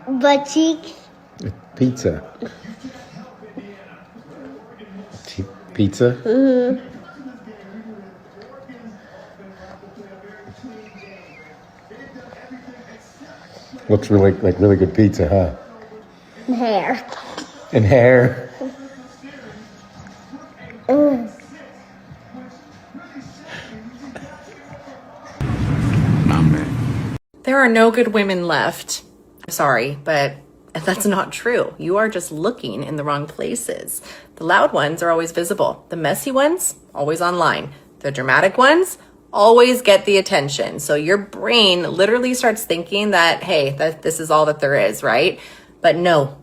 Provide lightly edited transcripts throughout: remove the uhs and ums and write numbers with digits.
Butt cheeks. Pizza. Pizza? Mm-hmm. Looks really good pizza, huh? Hair. And hair. There are no good women left. I'm sorry, but that's not true. You are just looking in the wrong places. The loud ones are always visible. The messy ones, always online. The dramatic ones, always get the attention. So your brain literally starts thinking that, hey, this is all that there is, right? But no,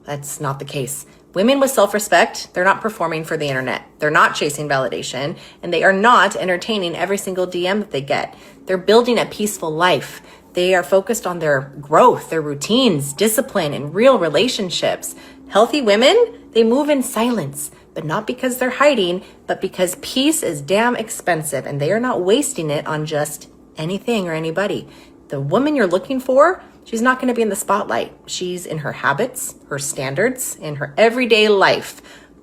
that's not the case. Women with self-respect, they're not performing for the internet. They're not chasing validation, and they are not entertaining every single DM that they get. They're building a peaceful life. They are focused on their growth, their routines, discipline, and real relationships. Healthy women, they move in silence, but not because they're hiding, but because peace is damn expensive, and they are not wasting it on just anything or anybody. The woman you're looking for, she's not going to be in the spotlight. She's in her habits, her standards, in her everyday life.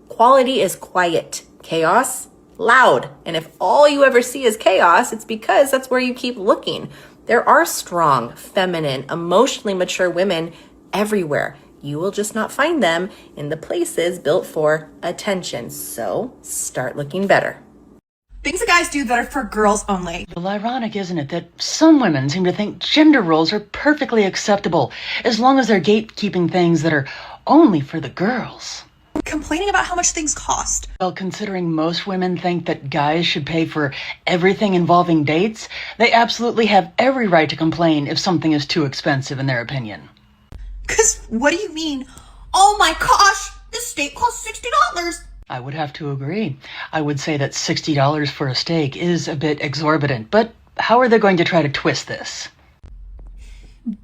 Quality is quiet. Chaos, loud. And if all you ever see is chaos, it's because that's where you keep looking. There are strong, feminine, emotionally mature women everywhere. You will just not find them in the places built for attention. So start looking better. Things that guys do that are for girls only. Well, ironic, isn't it, that some women seem to think gender roles are perfectly acceptable as long as they're gatekeeping things that are only for the girls. Complaining about how much things cost. Well, considering most women think that guys should pay for everything involving dates, they absolutely have every right to complain if something is too expensive in their opinion. 'Cause what do you mean? Oh my gosh, this steak costs $60. I would have to agree. I would say that $60 for a steak is a bit exorbitant, but how are they going to try to twist this?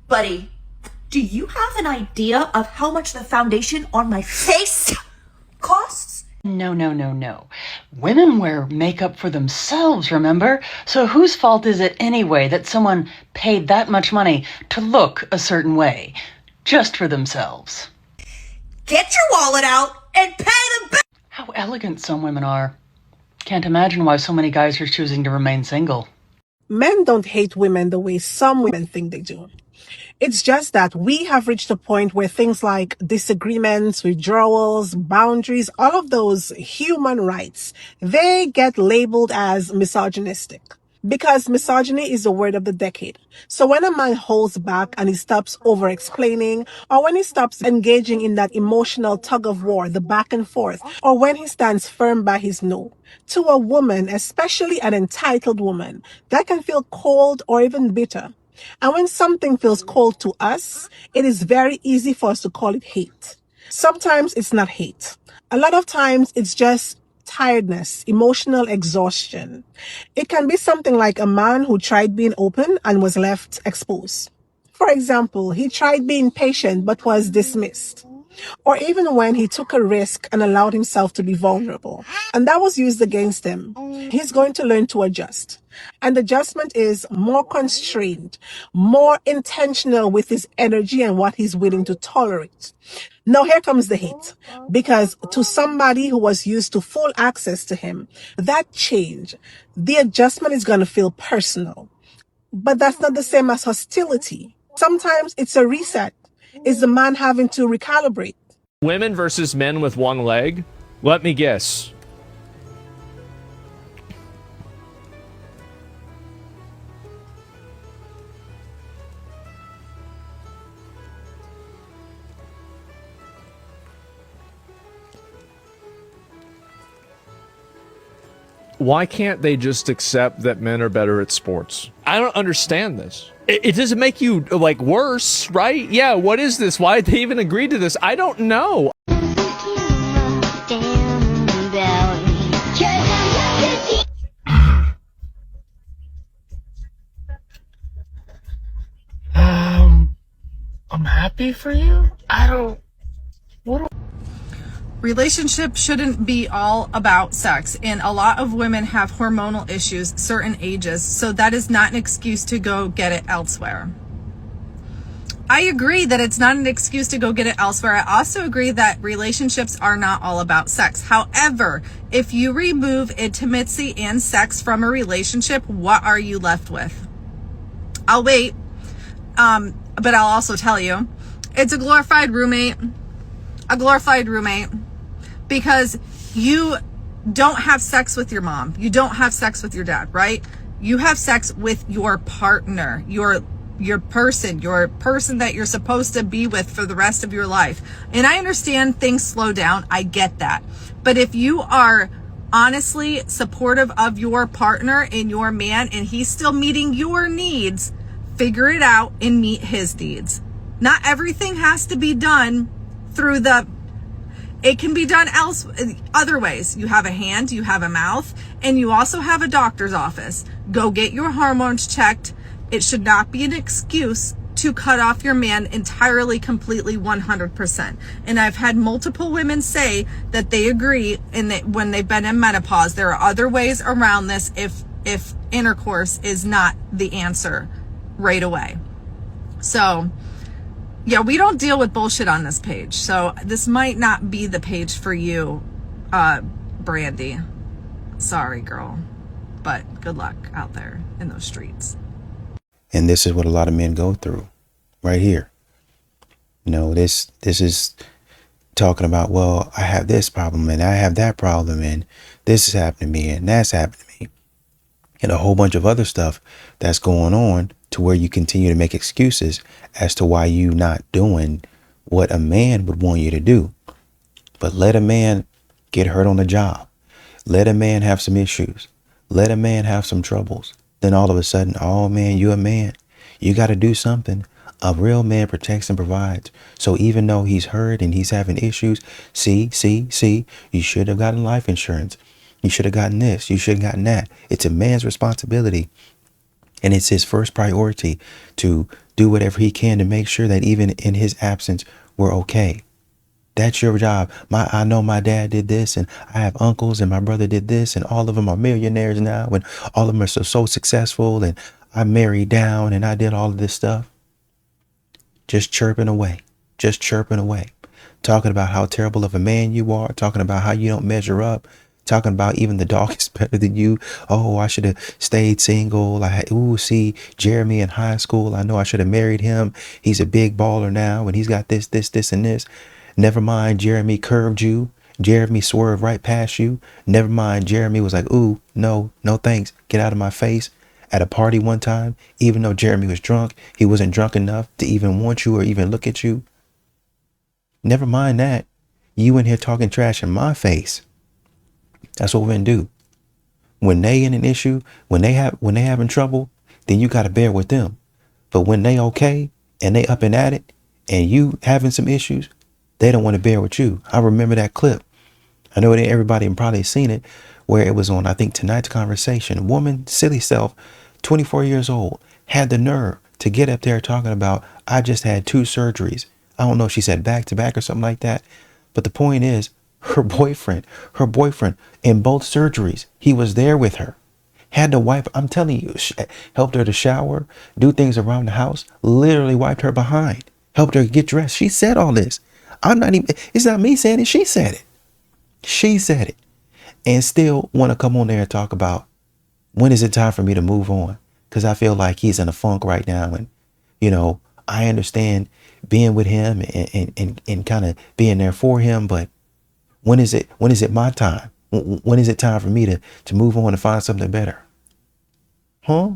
Buddy, do you have an idea of how much the foundation on my face costs? No. Women wear makeup for themselves, remember? So whose fault is it anyway that someone paid that much money to look a certain way, just for themselves? Get your wallet out and pay them back! How elegant some women are. Can't imagine why so many guys are choosing to remain single. Men don't hate women the way some women think they do. It's just that we have reached a point where things like disagreements, withdrawals, boundaries, all of those human rights, they get labeled as misogynistic. Because misogyny is the word of the decade. So when a man holds back and he stops over-explaining, or when he stops engaging in that emotional tug of war, the back and forth, or when he stands firm by his no, to a woman, especially an entitled woman, that can feel cold or even bitter. And when something feels cold to us, it is very easy for us to call it hate. Sometimes it's not hate. A lot of times it's just tiredness, emotional exhaustion. It can be something like a man who tried being open and was left exposed. For example, he tried being patient but was dismissed. Or even when he took a risk and allowed himself to be vulnerable, and that was used against him. He's going to learn to adjust. And adjustment is more constrained, more intentional with his energy and what he's willing to tolerate. Now here comes the hate, because to somebody who was used to full access to him, that change, the adjustment is going to feel personal. But that's not the same as hostility. Sometimes it's a reset. It's the man having to recalibrate. Women versus men with one leg? Let me guess. Why can't they just accept that men are better at sports? I don't understand this. It doesn't make you, like, worse, right? Yeah, what is this? Why did they even agree to this? I don't know. I'm happy for you. Relationships shouldn't be all about sex, and a lot of women have hormonal issues certain ages, so that is not an excuse to go get it elsewhere. I agree that it's not an excuse to go get it elsewhere. I also agree that relationships are not all about sex. However, if you remove intimacy and sex from a relationship, what are you left with? I'll wait. But I'll also tell you, it's a glorified roommate. Because you don't have sex with your mom. You don't have sex with your dad, right? You have sex with your partner, your person that you're supposed to be with for the rest of your life. And I understand things slow down. I get that. But if you are honestly supportive of your partner and your man, and he's still meeting your needs, figure it out and meet his needs. Not everything has to be done through it can be done other ways. You have a hand, you have a mouth, and you also have a doctor's office. Go get your hormones checked. It should not be an excuse to cut off your man entirely, completely, 100%. And I've had multiple women say that they agree, and that when they've been in menopause, there are other ways around this if intercourse is not the answer right away. So yeah, we don't deal with bullshit on this page. So this might not be the page for you, Brandy. Sorry, girl. But good luck out there in those streets. And this is what a lot of men go through right here. You know, this is talking about, well, I have this problem and I have that problem and this is happening to me and that's happening to me. And a whole bunch of other stuff that's going on to where you continue to make excuses as to why you not doing what a man would want you to do. But let a man get hurt on the job. Let a man have some issues. Let a man have some troubles. Then all of a sudden, oh man, you a man. You got to do something. A real man protects and provides. So even though he's hurt and he's having issues, see, you should have gotten life insurance. You should have gotten this. You should have gotten that. It's a man's responsibility. And it's his first priority to do whatever he can to make sure that even in his absence, we're okay. That's your job. I know my dad did this, and I have uncles, and my brother did this, and all of them are millionaires now, and all of them are so successful, and I married down, and I did all of this stuff. Just chirping away, talking about how terrible of a man you are, talking about how you don't measure up, talking about even the dog is better than you. Oh, I should have stayed single. See Jeremy in high school. I know I should have married him. He's a big baller now, and he's got this, and this. Never mind, Jeremy curved you. Jeremy swerved right past you. Never mind, Jeremy was like, ooh, no thanks. Get out of my face. At a party one time, even though Jeremy was drunk, he wasn't drunk enough to even want you or even look at you. Never mind that. You in here talking trash in my face. That's what women do. When they in an issue, when they having trouble, then you got to bear with them. But when they okay and they up and at it and you having some issues, they don't want to bear with you. I remember that clip. I know that everybody probably seen it, where it was on, I think, Tonight's Conversation. Woman, silly self, 24 years old, had the nerve to get up there talking about, I just had 2 surgeries. I don't know if she said back to back or something like that. But the point is, her boyfriend, in both surgeries, he was there with her. Had to wipe, I'm telling you, helped her to shower, do things around the house, literally wiped her behind, helped her get dressed. She said all this. It's not me saying it. She said it. And still want to come on there and talk about when is it time for me to move on? Because I feel like he's in a funk right now. And, you know, I understand being with him and kind of being there for him. But when is it my time? When is it time for me to move on and find something better? Huh?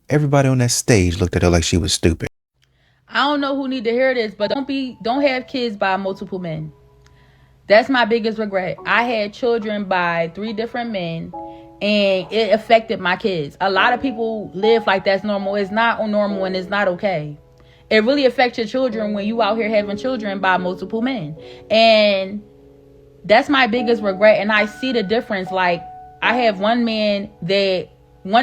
Everybody on that stage looked at her like she was stupid. I don't know who need to hear this, but don't have kids by multiple men. That's my biggest regret. I had children by 3 different men, and it affected my kids. A lot of people live like that's normal. It's not normal, and it's not okay. It really affects your children when you out here having children by multiple men. And that's my biggest regret. And I see the difference. Like, I have one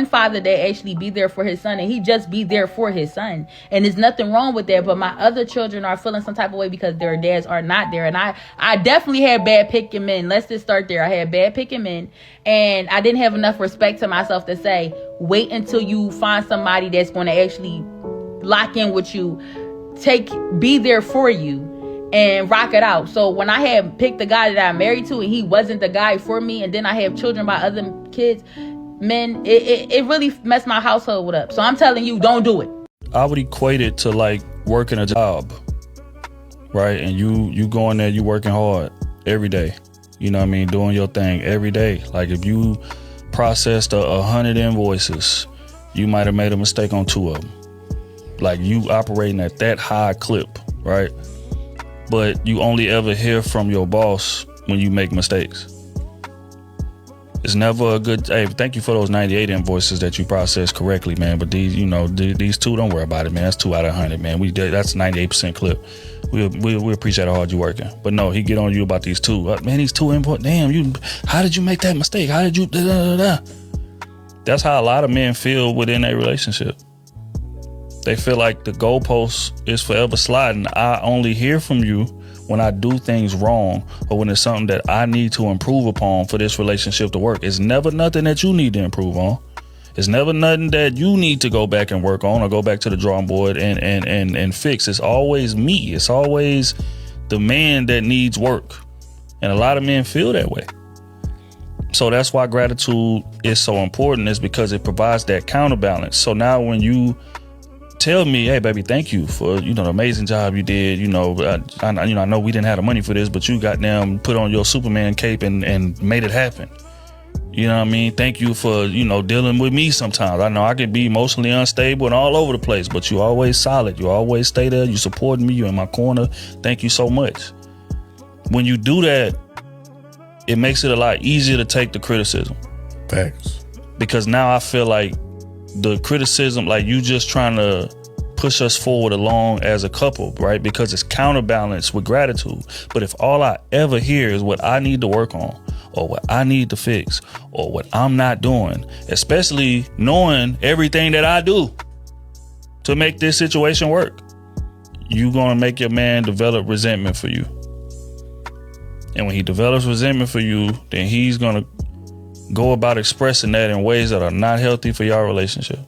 father that actually be there for his son, and he just be there for his son, and there's nothing wrong with that. But my other children are feeling some type of way because their dads are not there. And I definitely had bad picking men. Let's just start there. I had bad picking men, and I didn't have enough respect to myself to say, wait until you find somebody that's going to actually lock in with you, be there for you, and rock it out. So when I had picked the guy that I'm married to and he wasn't the guy for me, and then I have children by other men, it really messed my household up. So I'm telling you, don't do it. I would equate it to like working a job, right? And you going there, you working hard every day. You know what I mean? Doing your thing every day. Like if you processed 100 invoices, you might have made a mistake on 2 of them. Like you operating at that high clip, right? But you only ever hear from your boss when you make mistakes. It's never a good, hey, thank you for those 98 invoices that you processed correctly, man. But these, these 2, don't worry about it, man. That's 2 out of 100, man. That's 98% clip. We appreciate how hard you're working. But no, he get on you about these 2. Man, these 2 invoices, damn, how did you make that mistake? How did you, That's how a lot of men feel within a relationship. They feel like the goalpost is forever sliding. I only hear from you when I do things wrong or when it's something that I need to improve upon for this relationship to work. It's never nothing that you need to improve on. It's never nothing that you need to go back and work on or go back to the drawing board and fix. It's always me. It's always the man that needs work. And a lot of men feel that way. So that's why gratitude is so important, is because it provides that counterbalance. So now when you tell me, hey baby, thank you for the amazing job you did. I know we didn't have the money for this, but you goddamn put on your Superman cape and made it happen. You know what I mean? Thank you for dealing with me sometimes. I know I can be emotionally unstable and all over the place, but you always solid. You always stay there. You supporting me. You in my corner. Thank you so much. When you do that, it makes it a lot easier to take the criticism. Thanks. Because now I feel like the criticism, like you just trying to push us forward along as a couple, right? Because it's counterbalanced with gratitude. But if all I ever hear is what I need to work on or what I need to fix or what I'm not doing, especially knowing everything that I do to make this situation work, you're going to make your man develop resentment for you. And when he develops resentment for you, then he's going to go about expressing that in ways that are not healthy for your relationship.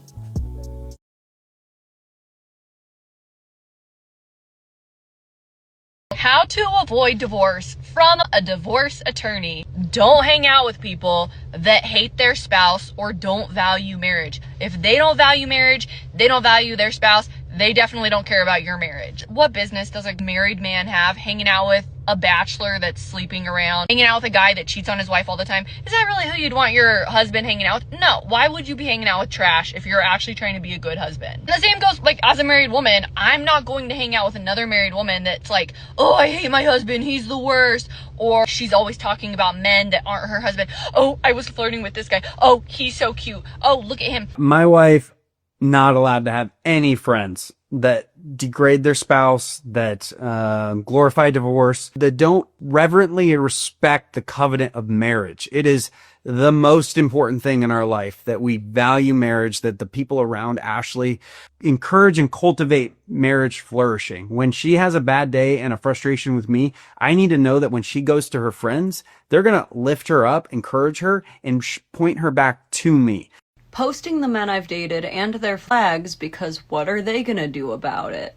How to avoid divorce from a divorce attorney. Don't hang out with people that hate their spouse or don't value marriage. If they don't value marriage, they don't value their spouse, they definitely don't care about your marriage. What business does a married man have hanging out with a bachelor that's sleeping around, hanging out with a guy that cheats on his wife all the time? Is that really who you'd want your husband hanging out with? No. Why would you be hanging out with trash if you're actually trying to be a good husband? And the same goes, like, as a married woman, I'm not going to hang out with another married woman that's like, oh, I hate my husband, he's the worst. Or she's always talking about men that aren't her husband. Oh, I was flirting with this guy. Oh, he's so cute. Oh, look at him. My wife, not allowed to have any friends that degrade their spouse, that glorify divorce, that don't reverently respect the covenant of marriage. It is the most important thing in our life, that we value marriage, that the people around Ashley encourage and cultivate marriage flourishing. When she has a bad day and a frustration with me, I need to know that when she goes to her friends, they're going to lift her up, encourage her, and point her back to me. Posting the men I've dated and their flags, because what are they gonna do about it?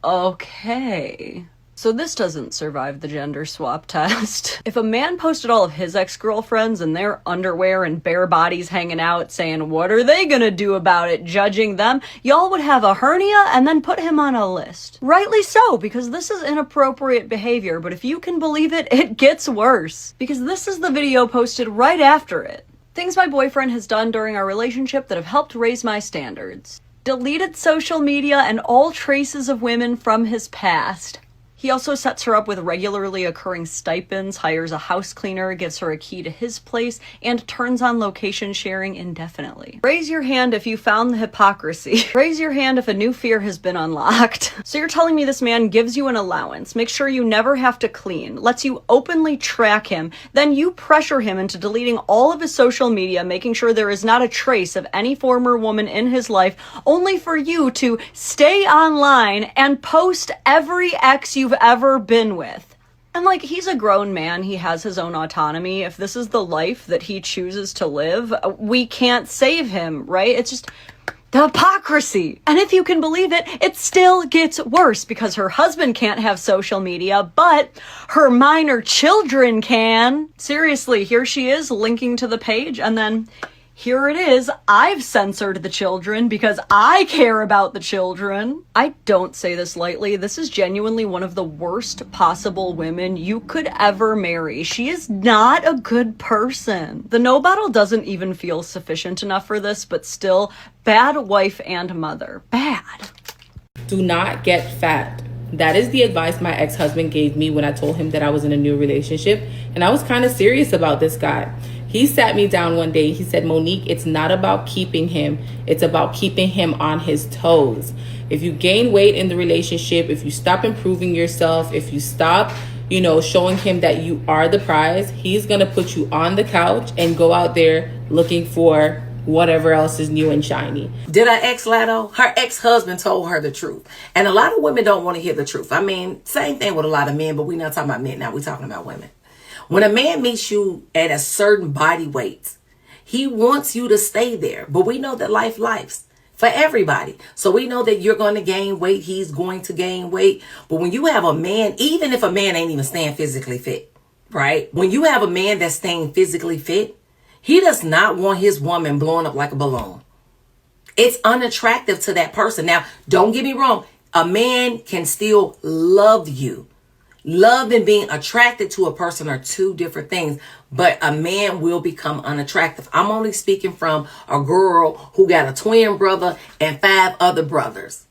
Okay. So this doesn't survive the gender swap test. If a man posted all of his ex-girlfriends in their underwear and bare bodies hanging out saying, what are they gonna do about it, judging them, y'all would have a hernia and then put him on a list. Rightly so, because this is inappropriate behavior, but if you can believe it, it gets worse. Because this is the video posted right after it. Things my boyfriend has done during our relationship that have helped raise my standards. Deleted social media and all traces of women from his past. He also sets her up with regularly occurring stipends, hires a house cleaner, gives her a key to his place, and turns on location sharing indefinitely. Raise your hand if you found the hypocrisy. Raise your hand if a new fear has been unlocked. So you're telling me this man gives you an allowance, makes sure you never have to clean, lets you openly track him, then you pressure him into deleting all of his social media, making sure there is not a trace of any former woman in his life, only for you to stay online and post every ex you've ever been with. And like, he's a grown man, he has his own autonomy. If this is the life that he chooses to live, we can't save him, right? It's just the hypocrisy. And if you can believe it, it still gets worse because her husband can't have social media, but her minor children can. Seriously, here she is linking to the page, and then here it is. I've censored the children because I care about the children. I don't say this lightly. This is genuinely one of the worst possible women you could ever marry. She is not a good person. The no battle doesn't even feel sufficient enough for this, but still, bad wife and mother. Bad. Do not get fat. That is the advice my ex-husband gave me when I told him that I was in a new relationship. And I was kind of serious about this guy. He sat me down one day. He said, Monique, it's not about keeping him. It's about keeping him on his toes. If you gain weight in the relationship, if you stop improving yourself, if you stop, showing him that you are the prize, he's going to put you on the couch and go out there looking for whatever else is new and shiny. Did her ex lie though? Her ex-husband told her the truth. And a lot of women don't want to hear the truth. I mean, same thing with a lot of men, but we're not talking about men now. We're talking about women. When a man meets you at a certain body weight, he wants you to stay there. But we know that lives for everybody. So we know that you're going to gain weight. He's going to gain weight. But when you have a man, even if a man ain't even staying physically fit, right? When you have a man that's staying physically fit, he does not want his woman blowing up like a balloon. It's unattractive to that person. Now, don't get me wrong. A man can still love you. Love and being attracted to a person are two different things, but a man will become unattractive. I'm only speaking from a girl who got a twin brother and 5 other brothers.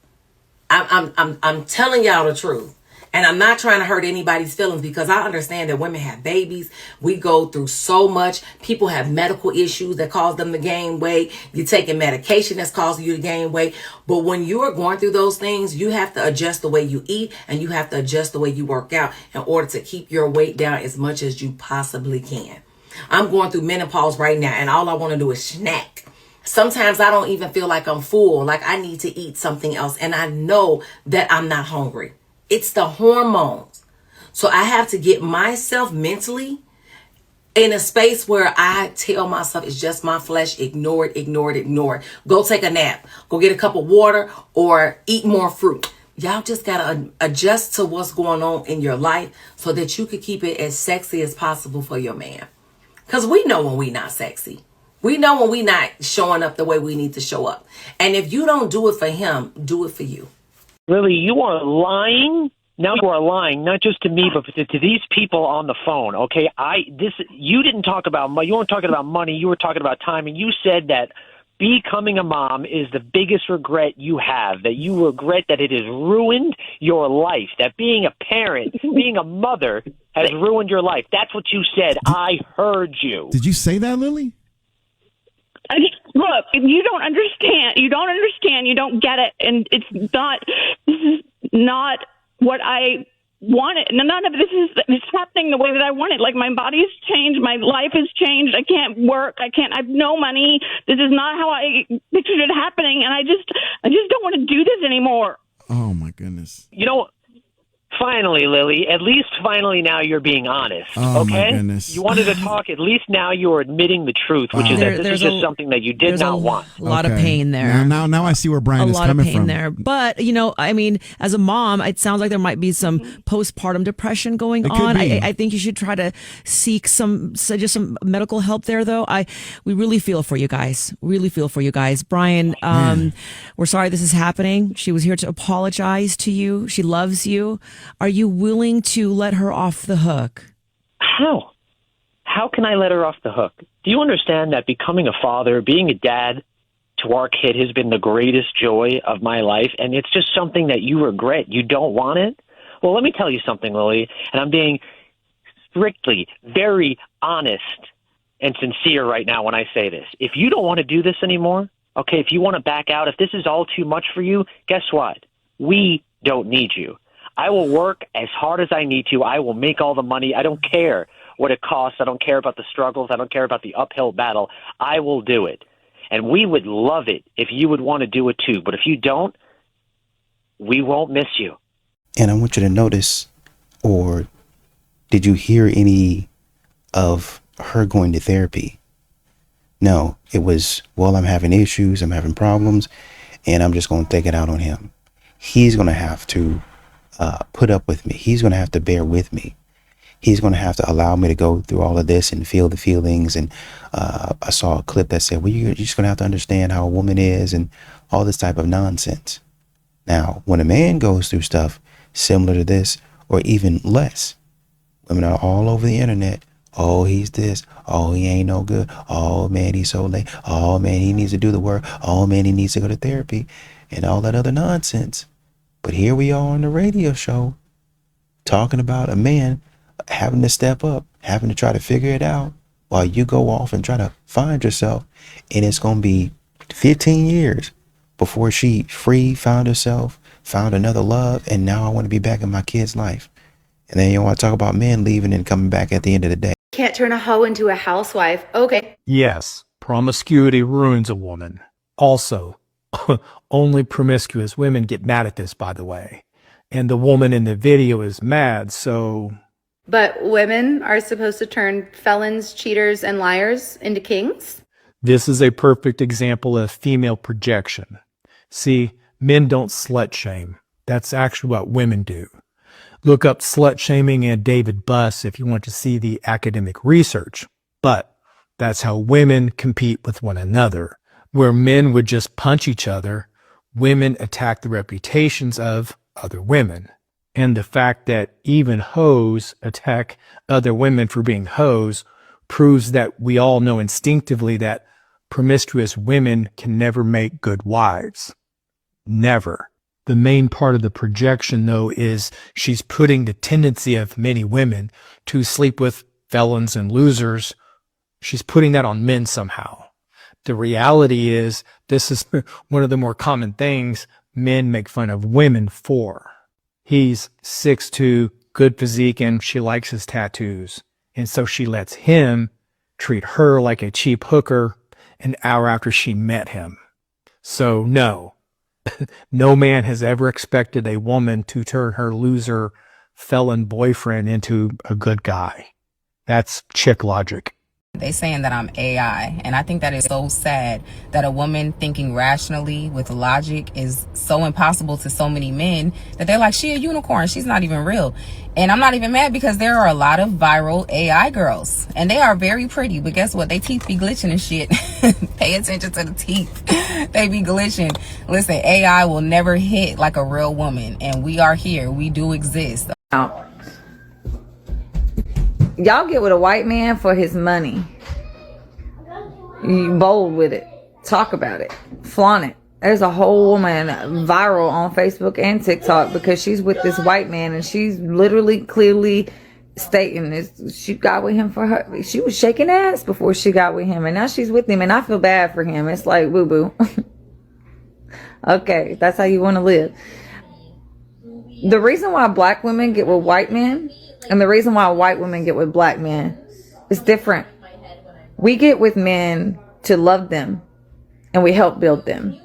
I'm telling y'all the truth. And I'm not trying to hurt anybody's feelings because I understand that women have babies. We go through so much. People have medical issues that cause them to gain weight. You're taking medication that's causing you to gain weight. But when you're going through those things, you have to adjust the way you eat and you have to adjust the way you work out in order to keep your weight down as much as you possibly can. I'm going through menopause right now and all I want to do is snack. Sometimes I don't even feel like I'm full, like I need to eat something else. And I know that I'm not hungry. It's the hormones. So I have to get myself mentally in a space where I tell myself it's just my flesh. Ignore it, ignore it, ignore it. Go take a nap. Go get a cup of water or eat more fruit. Y'all just got to adjust to what's going on in your life so that you can keep it as sexy as possible for your man. Because we know when we not sexy. We know when we not showing up the way we need to show up. And if you don't do it for him, do it for you. Lily, you are lying. Now you are lying, not just to me, but to these people on the phone. Okay, you didn't talk about money. You weren't talking about money. You were talking about time, and you said that becoming a mom is the biggest regret you have. That you regret that it has ruined your life. That being a parent, being a mother, has ruined your life. That's what you said. I heard you. Did you say that, Lily? Look, you don't understand. You don't understand. You don't get it. And this is not what I wanted. None of this is happening the way that I wanted. Like, my body's changed. My life has changed. I can't work. I have no money. This is not how I pictured it happening. And I just don't want to do this anymore. Oh my goodness. You know, finally, Lily, at least finally now you're being honest, oh, okay? My goodness. You wanted to talk, at least now you're admitting the truth, which is that this is just something that you did not want. A lot of pain there. Now I see where Brian is coming from. A lot of pain there. But, I mean, as a mom, it sounds like there might be some postpartum depression going on. I think you should try to seek some medical help there, though. We really feel for you guys. Really feel for you guys. Brian, we're sorry this is happening. She was here to apologize to you. She loves you. Are you willing to let her off the hook? How? How can I let her off the hook? Do you understand that becoming a father, being a dad to our kid has been the greatest joy of my life, and it's just something that you regret? You don't want it? Well, let me tell you something, Lily, and I'm being strictly very honest and sincere right now when I say this. If you don't want to do this anymore, okay, if you want to back out, if this is all too much for you, guess what? We don't need you. I will work as hard as I need to. I will make all the money. I don't care what it costs. I don't care about the struggles. I don't care about the uphill battle. I will do it. And we would love it if you would want to do it too. But if you don't, we won't miss you. And I want you to notice or Did you hear any of her going to therapy? No, it was, well, I'm having issues, I'm having problems, and I'm just going to take it out on him. He's going to have to put up with me. He's going to have to bear with me. He's going to have to allow me to go through all of this and feel the feelings. And I saw a clip that said, well, you're just going to have to understand how a woman is and all this type of nonsense. Now, when a man goes through stuff similar to this or even less, women are all over the internet. Oh, he's this. Oh, he ain't no good. Oh, man, he's so late. Oh, man, he needs to do the work. Oh, man, he needs to go to therapy and all that other nonsense. But here we are on the radio show talking about a man having to step up, having to try to figure it out while you go off and try to find yourself. And it's going to be 15 years before she found herself, found another love. And now I want to be back in my kid's life. And then you want to talk about men leaving and coming back at the end of the day. Can't turn a hoe into a housewife. Okay. Yes, promiscuity ruins a woman. Also, only promiscuous women get mad at this, by the way. And the woman in the video is mad, so... But women are supposed to turn felons, cheaters, and liars into kings? This is a perfect example of female projection. See, men don't slut shame. That's actually what women do. Look up slut shaming and David Buss if you want to see the academic research. But that's how women compete with one another. Where men would just punch each other, women attack the reputations of other women. And the fact that even hoes attack other women for being hoes proves that we all know instinctively that promiscuous women can never make good wives. Never. The main part of the projection, though, is she's putting the tendency of many women to sleep with felons and losers. She's putting that on men somehow. The reality is this is one of the more common things men make fun of women for. He's 6'2", good physique, and she likes his tattoos. And so she lets him treat her like a cheap hooker an hour after she met him. So no. No man has ever expected a woman to turn her loser felon boyfriend into a good guy. That's chick logic. They saying that I'm AI, and I think that is so sad that a woman thinking rationally with logic is so impossible to so many men that they're like, she a unicorn, she's not even real. And I'm not even mad because there are a lot of viral AI girls, and they are very pretty, but guess what? They teeth be glitching and shit. Pay attention to the teeth. They be glitching. Listen, AI will never hit like a real woman, and we are here. We do exist. Y'all get with a white man for his money. You bold with it. Talk about it. Flaunt it. There's a whole woman viral on Facebook and TikTok because she's with this white man and she's literally clearly stating this. She got with him for her. She was shaking ass before she got with him, and now she's with him, and I feel bad for him. It's like, boo-boo. Okay, that's how you want to live. The reason why black women get with white men and the reason why white women get with black men is different. We get with men to love them and we help build them.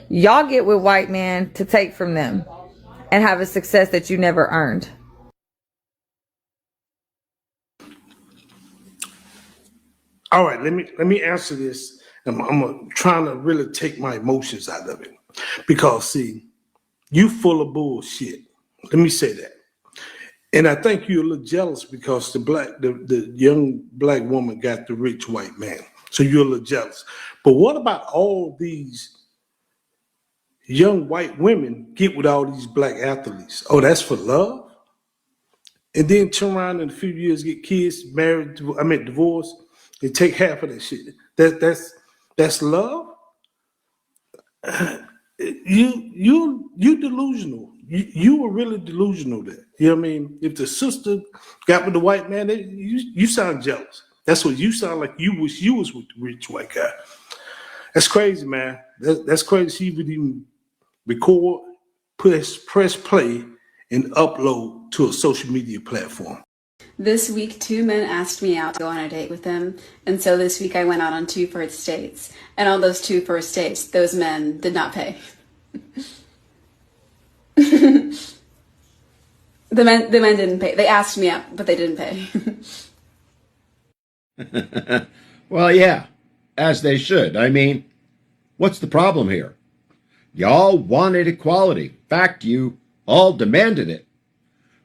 Y'all get with white men to take from them and have a success that you never earned. All right, let me answer this. I'm trying to really take my emotions out of it because see, you full of bullshit. Let me say that. And I think you're a little jealous because the young black woman got the rich white man. So you're a little jealous. But what about all these young white women get with all these black athletes? Oh, that's for love? And then turn around in a few years, get kids, married, divorced, and take half of that shit. That's love? You delusional. You were really delusional there. You know what I mean? If the sister got with the white man, you sound jealous. That's what you sound like. You wish you was with the rich white guy. That's crazy, man. That's crazy. She would even record, press play, and upload to a social media platform. This week, 2 men asked me out to go on a date with them. And so this week I went out on 2 first dates. And on those 2 first dates, those men did not pay. The men didn't pay. They asked me out, but they didn't pay. Well, yeah, as they should. I mean, what's the problem here? Y'all wanted equality. In fact, you all demanded it.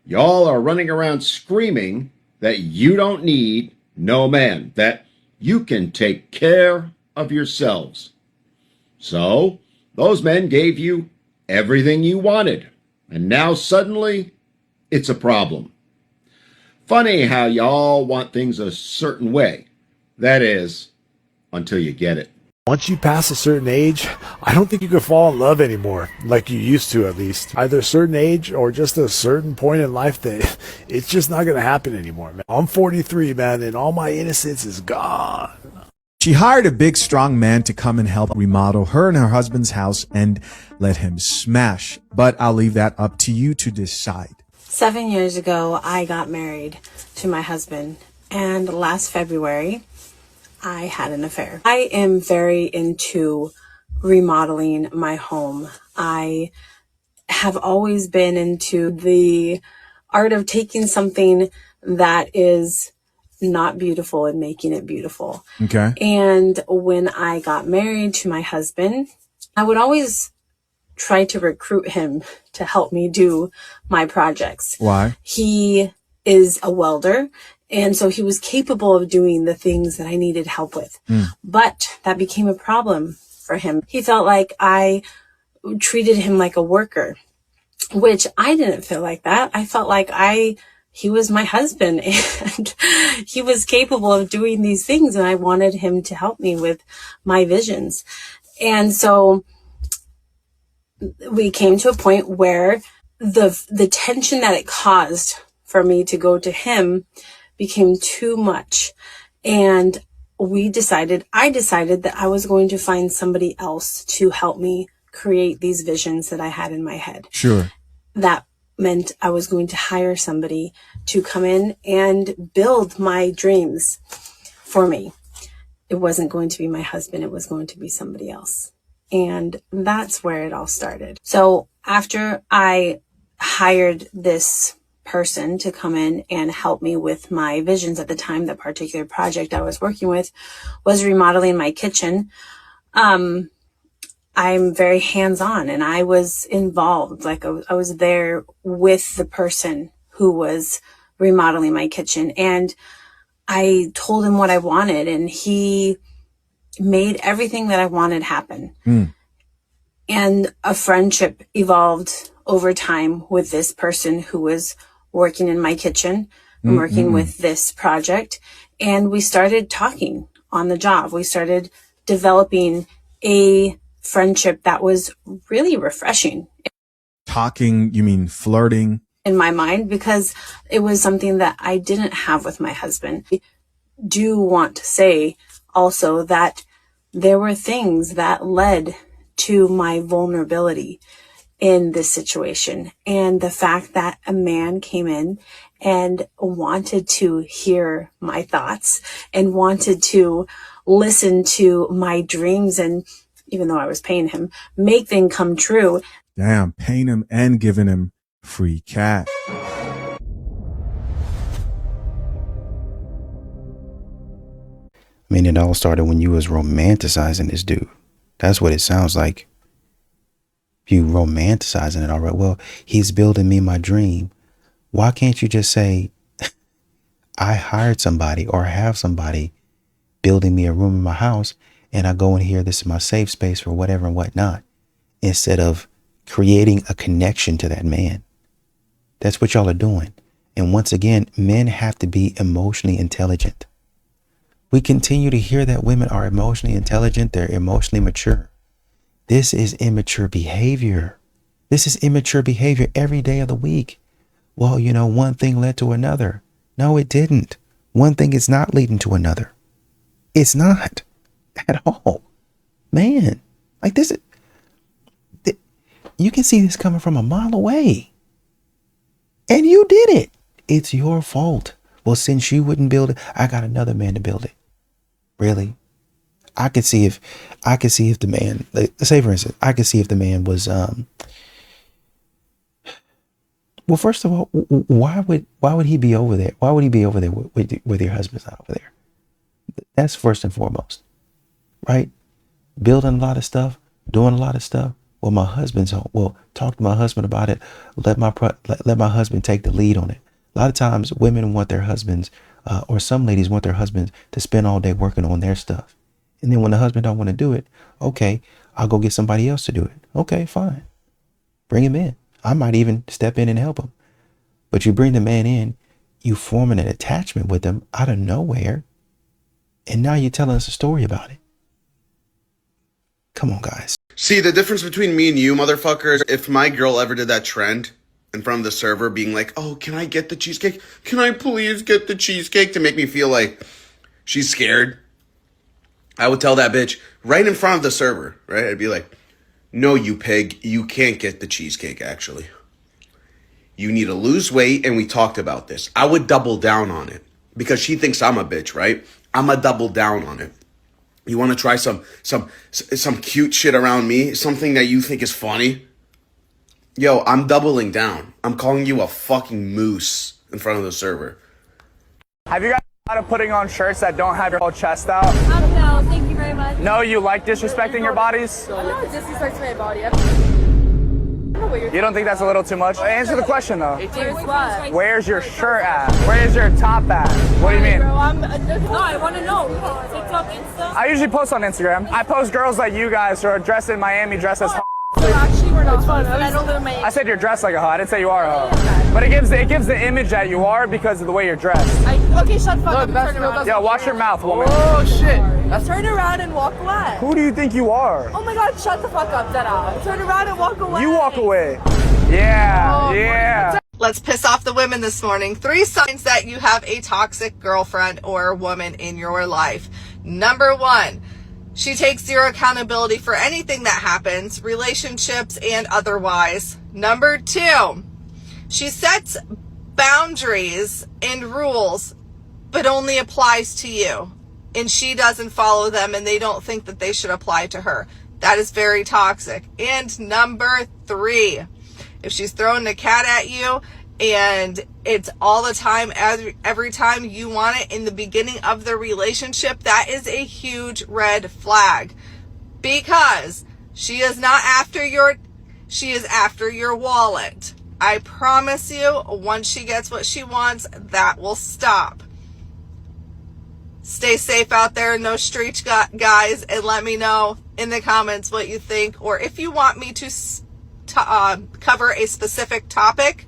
Y'all are running around screaming that you don't need no man, that you can take care of yourselves. So, those men gave you everything you wanted, and now suddenly, it's a problem. Funny how y'all want things a certain way. That is, until you get it. Once you pass a certain age, I don't think you can fall in love anymore, like you used to at least. Either a certain age or just a certain point in life that it's just not going to happen anymore, man. I'm 43, man, and all my innocence is gone. She hired a big, strong man to come and help remodel her and her husband's house and let him smash. But I'll leave that up to you to decide. 7 years ago, I got married to my husband, and last February, I had an affair. I am very into remodeling my home. I have always been into the art of taking something that is not beautiful and making it beautiful. Okay. And when I got married to my husband, I would always try to recruit him to help me do my projects. Why? He is a welder, and so he was capable of doing the things that I needed help with. But that became a problem for him. He felt like I treated him like a worker, which I didn't feel like that. I felt like he was my husband and he was capable of doing these things, and I wanted him to help me with my visions. And so we came to a point where the tension that it caused for me to go to him became too much. And I decided that I was going to find somebody else to help me create these visions that I had in my head. Sure. That meant I was going to hire somebody to come in and build my dreams for me. It wasn't going to be my husband. It was going to be somebody else. And that's where it all started. So after I hired this person to come in and help me with my visions at the time, that particular project I was working with was remodeling my kitchen. I'm very hands-on, and I was involved. Like I was there with the person who was remodeling my kitchen, and I told him what I wanted, and he made everything that I wanted happen. And a friendship evolved over time with this person who was working in my kitchen and working with this project. And we started talking on the job. We started developing a friendship that was really refreshing. Talking, you mean flirting? In my mind, because it was something that I didn't have with my husband. I do want to say also that there were things that led to my vulnerability in this situation. And the fact that a man came in and wanted to hear my thoughts and wanted to listen to my dreams, and even though I was paying him, make them come true. Damn, paying him and giving him free cash. I mean, it all started when you was romanticizing this dude. That's what it sounds like. You romanticizing it already. Well, he's building me my dream. Why can't you just say, I hired somebody or have somebody building me a room in my house, and I go in here, this is my safe space for whatever and whatnot, instead of creating a connection to that man. That's what y'all are doing. And once again, men have to be emotionally intelligent. We continue to hear that women are emotionally intelligent, they're emotionally mature. This is immature behavior. This is immature behavior every day of the week. Well, you know, one thing led to another. No, it didn't. One thing is not leading to another. It's not at all. Man, like this, you can see this coming from a mile away. And you did it. It's your fault. Well, since you wouldn't build it, I got another man to build it. Really? I could see if the man, let's say for instance, I could see if the man was Well, first of all, why would he be over there? Why would he be over there with your husband's not over there? That's first and foremost, right? Building a lot of stuff, doing a lot of stuff. Well, my husband's home. Well, talk to my husband about it. Let my husband take the lead on it. A lot of times, women want their husbands, or some ladies want their husbands to spend all day working on their stuff, and then when the husband don't want to do it, okay, I'll go get somebody else to do it. Okay, fine, bring him in. I might even step in and help him. But you bring the man in, you forming an attachment with him out of nowhere, and now you're telling us a story about it. Come on, guys. See, the difference between me and you, motherfuckers, if my girl ever did that trend in front of the server being like, oh, can I get the cheesecake? Can I please get the cheesecake, to make me feel like she's scared? I would tell that bitch right in front of the server, right? I'd be like, no, you pig, you can't get the cheesecake, actually. You need to lose weight, and we talked about this. I would double down on it because she thinks I'm a bitch, right? I'm a double down on it. You want to try some cute shit around me? Something that you think is funny? Yo, I'm doubling down. I'm calling you a fucking moose in front of the server. Have you guys thought of putting on shirts that don't have your whole chest out? No, thank you very much. No, you like disrespecting your bodies? I'm not disrespecting my body. You don't think that's a little too much? Answer the question though. What? Where's your shirt at? Where's your top at? What do you mean? Bro, no, I want to know. TikTok, Insta? I usually post on Instagram. I post girls like you guys who are dressed in Miami, dressed as So actually, we're not fun. I don't live in Miami. I said you're dressed like a hoe. I didn't say you are a hoe. But it gives the image that you are because of the way you're dressed. Okay, shut the fuck up and turn around. Yo, watch your mouth, woman. Oh, shit. Turn around and walk away. Who do you think you are? Oh my god, shut the fuck up, Deadass. Turn around and walk away. You walk away. Yeah, yeah. Let's piss off the women this morning. 3 signs that you have a toxic girlfriend or woman in your life. Number 1, she takes zero accountability for anything that happens, relationships and otherwise. Number 2, she sets boundaries and rules, but only applies to you. And she doesn't follow them, and they don't think that they should apply to her. That is very toxic. And number 3, if she's throwing a cat at you and it's all the time, every time you want it in the beginning of the relationship, that is a huge red flag, because she is not after she is after your wallet. I promise you, once she gets what she wants, that will stop. Stay safe out there, no street guys, and let me know in the comments what you think, or if you want me to cover a specific topic,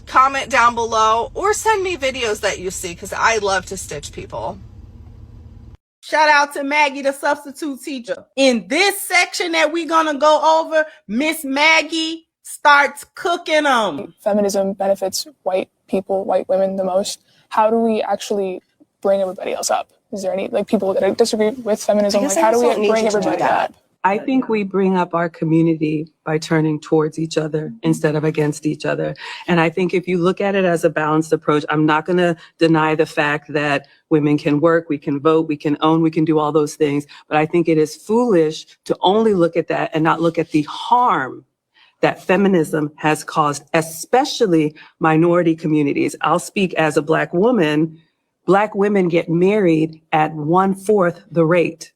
comment down below or send me videos that you see, because I love to stitch people. Shout out to Maggie, the substitute teacher. In this section that we're gonna go over, Miss Maggie starts cooking them. Feminism benefits white people, white women the most. How do we actually bring everybody else up? Is there any people that disagree with feminism? How do we bring everybody up? I think we bring up our community by turning towards each other instead of against each other. And I think if you look at it as a balanced approach, I'm not going to deny the fact that women can work, we can vote, we can own, we can do all those things. But I think it is foolish to only look at that and not look at the harm that feminism has caused, especially minority communities. I'll speak as a Black woman. Black women get married at 1/4 the rate.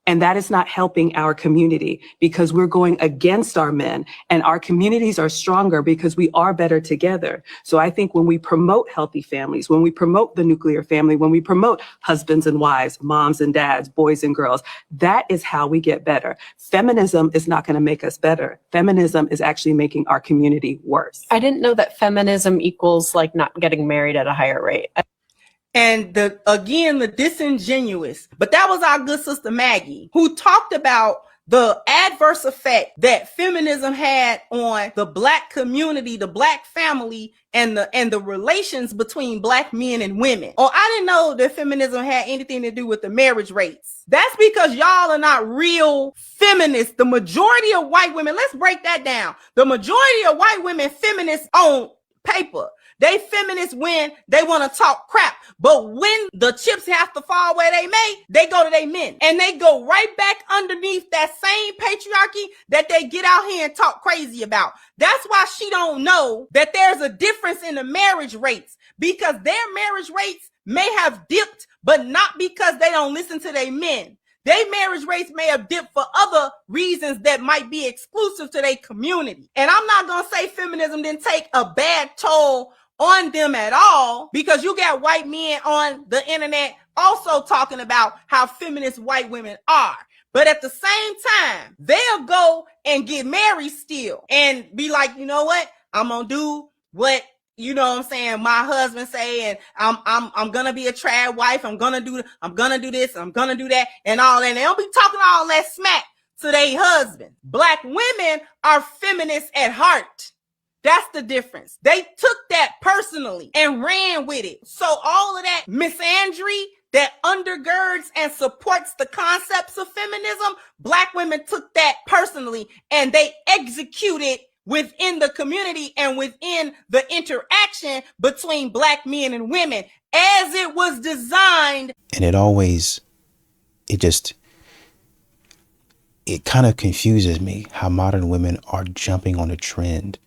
And that is not helping our community, because we're going against our men, and our communities are stronger because we are better together. So I think when we promote healthy families, when we promote the nuclear family, when we promote husbands and wives, moms and dads, boys and girls, that is how we get better. Feminism is not going to make us better. Feminism is actually making our community worse. I didn't know that feminism equals not getting married at a higher rate. And the disingenuous, but that was our good sister Maggie, who talked about the adverse effect that feminism had on the Black community, the Black family, and the relations between Black men and women. Oh, I didn't know that feminism had anything to do with the marriage rates. That's because y'all are not real feminists. The majority of white women, let's break that down. The majority of white women feminists on paper. They feminists when they want to talk crap. But when the chips have to fall where they may, they go to their men. And they go right back underneath that same patriarchy that they get out here and talk crazy about. That's why she don't know that there's a difference in the marriage rates, because their marriage rates may have dipped, but not because they don't listen to their men. Their marriage rates may have dipped for other reasons that might be exclusive to their community. And I'm not going to say feminism didn't take a bad toll on them at all, because you got white men on the internet also talking about how feminist white women are. But at the same time, they'll go and get married still and be like, you know what? I'm going to do what, you know what I'm saying, my husband say, and I'm gonna be a trad wife. I'm gonna do this, I'm gonna do that, and all that. And they don't be talking all that smack to their husband. Black women are feminists at heart. That's the difference. They took that personally and ran with it. So all of that misandry that undergirds and supports the concepts of feminism, Black women took that personally and they executed within the community and within the interaction between Black men and women as it was designed. And it kind of confuses me how modern women are jumping on a trend,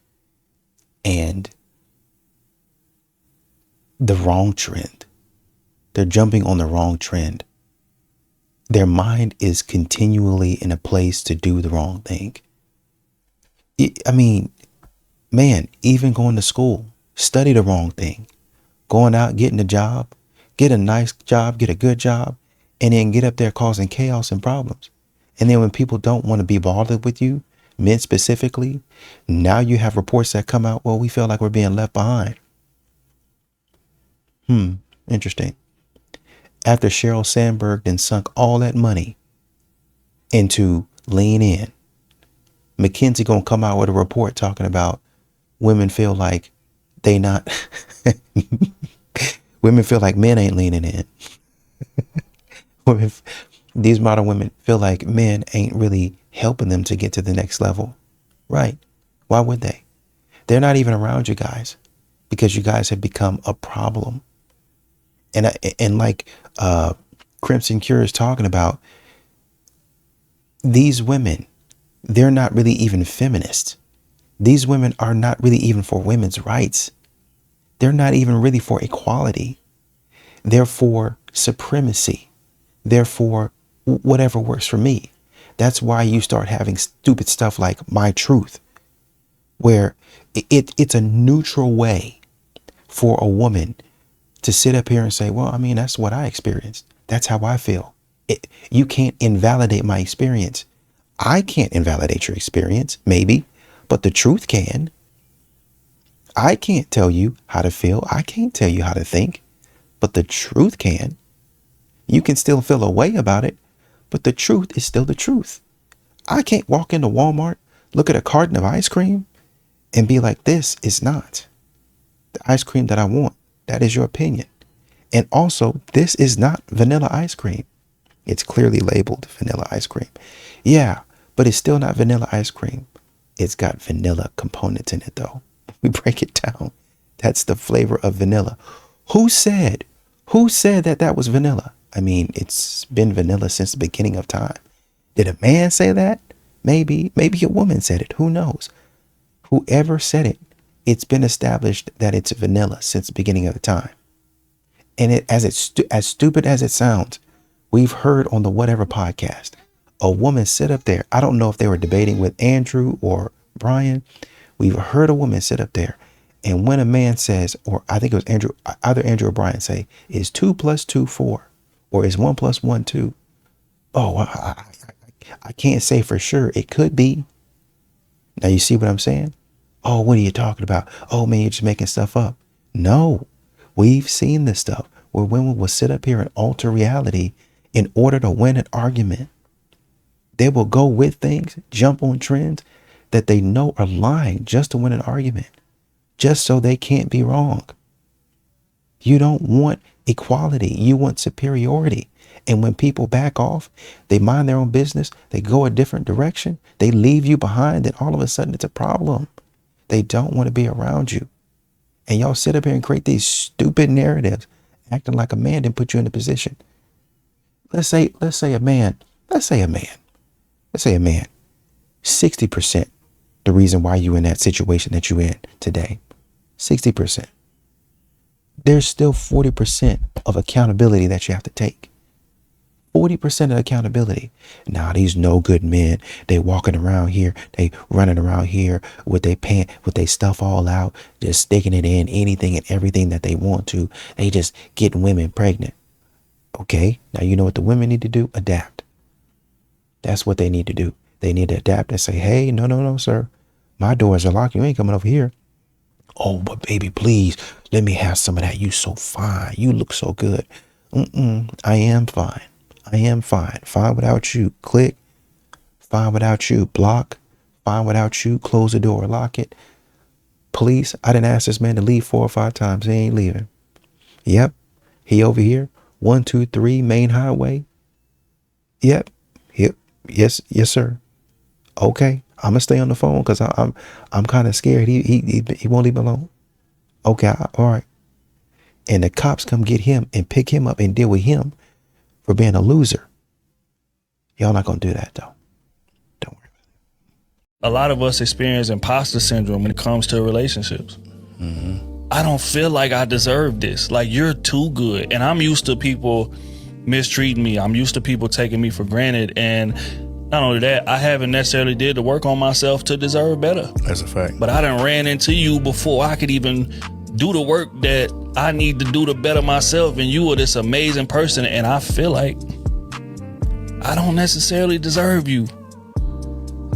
and the wrong trend. They're jumping on the wrong trend. Their mind is continually in a place to do the wrong thing. I mean, man, even going to school, study the wrong thing, going out, getting a job, get a nice job, get a good job, and then get up there causing chaos and problems. And then when people don't want to be bothered with you, men specifically, now you have reports that come out, well, we feel like we're being left behind. Interesting. After Sheryl Sandberg then sunk all that money into Lean In, McKinsey gonna come out with a report talking about women feel like women feel like men ain't leaning in. These modern women feel like men ain't really helping them to get to the next level. Right. Why would they? They're not even around you guys because you guys have become a problem. And like Crimson Cure is talking about, these women, they're not really even feminists. These women are not really even for women's rights. They're not even really for equality. They're for supremacy. They're for whatever works for me. That's why you start having stupid stuff like My Truth, where it's a neutral way for a woman to sit up here and say, well, I mean, that's what I experienced. That's how I feel. You can't invalidate my experience. I can't invalidate your experience, maybe, but the truth can. I can't tell you how to feel. I can't tell you how to think, but the truth can. You can still feel a way about it, but the truth is still the truth. I can't walk into Walmart, look at a carton of ice cream, and be like, this is not the ice cream that I want. That is your opinion. And also, this is not vanilla ice cream. It's clearly labeled vanilla ice cream. Yeah, but it's still not vanilla ice cream. It's got vanilla components in it, though. We break it down. That's the flavor of vanilla. Who said that was vanilla? I mean, it's been vanilla since the beginning of time. Did a man say that? Maybe a woman said it. Who knows? Whoever said it, it's been established that it's vanilla since the beginning of the time. And as stupid as it sounds, we've heard on the Whatever podcast, a woman sit up there. I don't know if they were debating with Andrew or Brian. We've heard a woman sit up there, and when a man says, or I think it was Andrew, either Andrew or Brian say, is 2 + 2 4, or is 1 + 1 2? Oh, I can't say for sure. It could be. Now you see what I'm saying? Oh, what are you talking about? Oh man, you're just making stuff up. No, we've seen this stuff where women will sit up here and alter reality in order to win an argument. They will go with things, jump on trends that they know are lying just to win an argument, just so they can't be wrong. You don't want equality. You want superiority. And when people back off, they mind their own business, they go a different direction, they leave you behind, and all of a sudden it's a problem. They don't want to be around you. And y'all sit up here and create these stupid narratives, acting like a man didn't put you in a position. Let's say a man, 60% the reason why you in that situation that you in today, 60%. There's still 40% of accountability that you have to take. 40% of accountability. Now these no good men, they walking around here, they running around here with their stuff all out, just sticking it in anything and everything that they want to. They just getting women pregnant. Okay, now you know what the women need to do? Adapt. That's what they need to do. They need to adapt and say, hey, no, sir. My doors are locked. You ain't coming over here. Oh, but baby, please, let me have some of that. You so fine. You look so good. I am fine. Fine without you. Click. Fine without you. Block. Fine without you. Close the door. Lock it. Police, I didn't ask this man to leave 4 or 5 times. He ain't leaving. Yep. He over here. 1, 2, 3 main highway. Yep. Yes, sir. Okay. I'm gonna stay on the phone because I'm kind of scared. He won't leave me alone. Okay. All right. And the cops come get him and pick him up and deal with him for being a loser. Y'all not gonna do that though. A lot of us experience imposter syndrome when it comes to relationships. I don't feel like I deserve this. Like, you're too good. And I'm used to people mistreating me. I'm used to people taking me for granted. And not only that, I haven't necessarily did the work on myself to deserve better. That's a fact. But I done ran into you before I could even do the work that I need to do to better myself. And you are this amazing person. And I feel like I don't necessarily deserve you.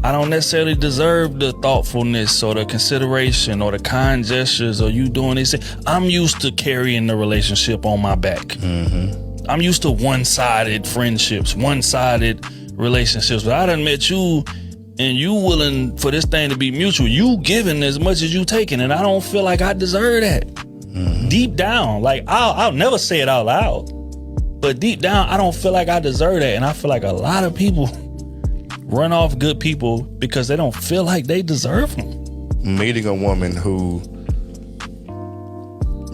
I don't necessarily deserve the thoughtfulness or the consideration or the kind gestures or you doing this. I'm used to carrying the relationship on my back. I'm used to one-sided friendships, one-sided relationships. But I done met you and you willing for this thing to be mutual. You giving as much as you taking, and I don't feel like I deserve that. Deep down, like I'll never say it out loud, but deep down, I don't feel like I deserve that. And I feel like a lot of people run off good people because they don't feel like they deserve them. Meeting a woman who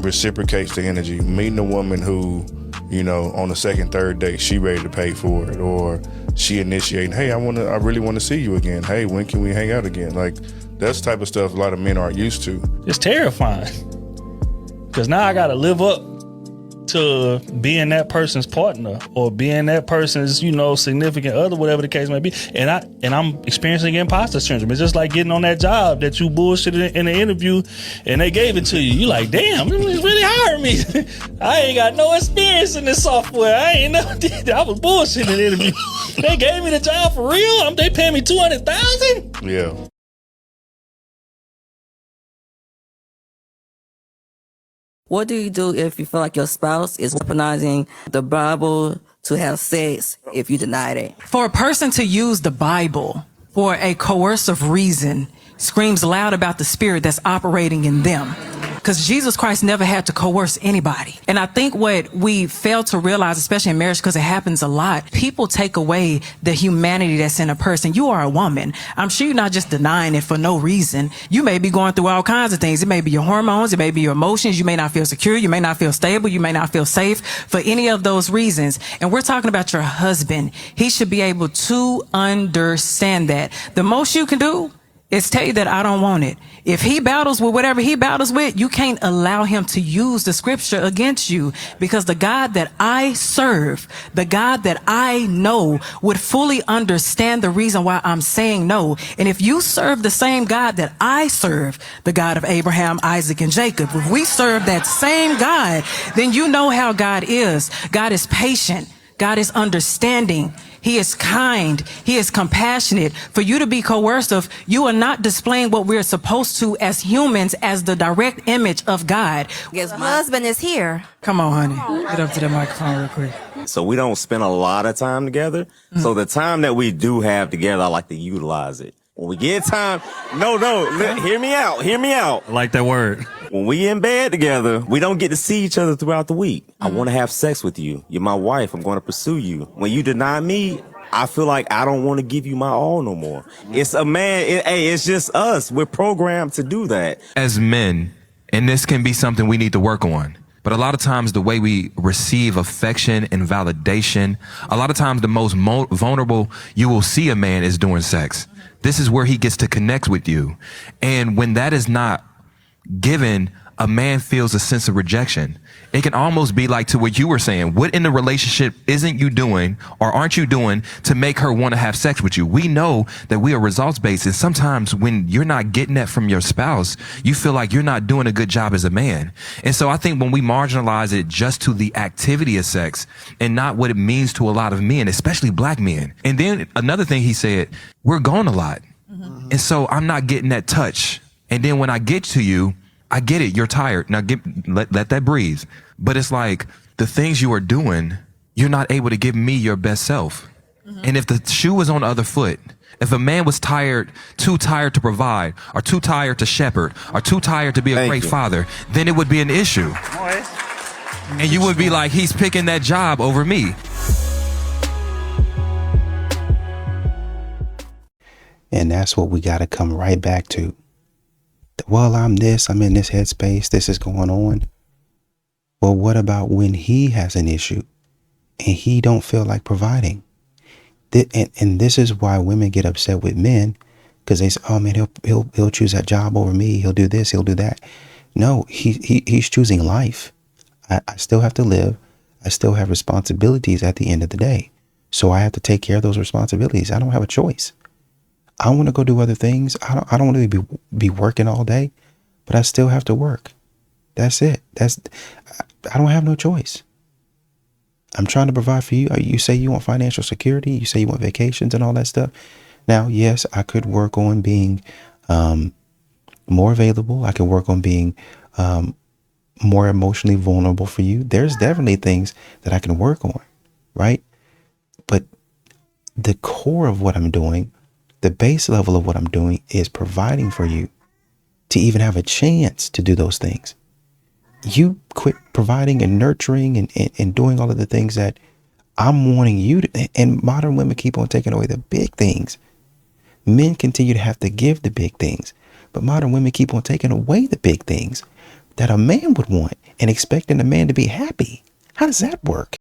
reciprocates the energy, meeting a woman who, you know, on the second, third date, she ready to pay for it, or she initiating, hey, I really want to see you again. Hey, when can we hang out again? Like, that's the type of stuff a lot of men aren't used to. It's terrifying because now I got to live up to being that person's partner or being that person's, you know, significant other, whatever the case may be. And I'm experiencing imposter syndrome. It's just like getting on that job that you bullshitted in the interview and they gave it to you. You like, damn, this really hired me. I ain't got no experience in this software. I ain't never did that. I was bullshitting in the interview. They gave me the job for real. They paying me $200,000. Yeah. What do you do if you feel like your spouse is weaponizing the Bible to have sex if you deny it? For a person to use the Bible for a coercive reason screams loud about the spirit that's operating in them. Because Jesus Christ never had to coerce anybody. And I think what we fail to realize, especially in marriage, because it happens a lot, people take away the humanity that's in a person. You are a woman. I'm sure you're not just denying it for no reason. You may be going through all kinds of things. It may be your hormones. It may be your emotions. You may not feel secure. You may not feel stable. You may not feel safe for any of those reasons. And we're talking about your husband. He should be able to understand that. The most you can do is tell you that I don't want it. If he battles with whatever he battles with, you can't allow him to use the scripture against you, because the God that I serve, the God that I know, would fully understand the reason why I'm saying no. And if you serve the same God that I serve, the God of Abraham, Isaac, and Jacob, if we serve that same God, then you know how God is. God is patient. God is understanding. He is kind. He is compassionate. For you to be coercive, you are not displaying what we're supposed to as humans as the direct image of God. Yes, my husband is here. Come on, honey. Get up to the microphone real quick. So we don't spend a lot of time together. So the time that we do have together, I like to utilize it. When we get time, hear me out. I like that word. When we in bed together, we don't get to see each other throughout the week. I want to have sex with you. You're my wife. I'm going to pursue you. When you deny me, I feel like I don't want to give you my all no more. It's a man. It's just us. We're programmed to do that. As men, And this can be something we need to work on. But a lot of times the way we receive affection and validation, a lot of times the most vulnerable you will see a man is during sex. This is where he gets to connect with you. And when that is not given, a man feels a sense of rejection. It can almost be like to what you were saying. What in the relationship isn't you doing or aren't you doing to make her want to have sex with you? We know that we are results based. And sometimes when you're not getting that from your spouse, you feel like you're not doing a good job as a man. And so I think when we marginalize it just to the activity of sex and not what it means to a lot of men, especially black men. And then another thing he said, we're gone a lot. And so I'm not getting that touch. And then when I get to you, I get it. You're tired. Now let that breathe. But it's like the things you are doing, you're not able to give me your best self. And if the shoe was on the other foot, if a man was tired, too tired to provide, or too tired to shepherd, or too tired to be a great father, then it would be an issue. And you would be like, he's picking that job over me. And that's what we got to come right back to. Well, I'm in this headspace, this is going on. Well, what about when he has an issue and he don't feel like providing? And this is why women get upset with men, because they say, oh man, he'll choose that job over me. He'll do this, he'll do that. No, he's choosing life. I still have to live. I still have responsibilities at the end of the day. So I have to take care of those responsibilities. I don't have a choice. I want to go do other things. I don't want to be working all day, but I still have to work. That's it. I don't have no choice. I'm trying to provide for you. You say you want financial security. You say you want vacations and all that stuff. Now, yes, I could work on being more available. I could work on being more emotionally vulnerable for you. There's definitely things that I can work on, right? But the core of what I'm doing, the base level of what I'm doing is providing for you to even have a chance to do those things. You quit providing and nurturing and doing all of the things that I'm wanting you to, and modern women keep on taking away the big things. Men continue to have to give the big things, but modern women keep on taking away the big things that a man would want and expecting a man to be happy. How does that work?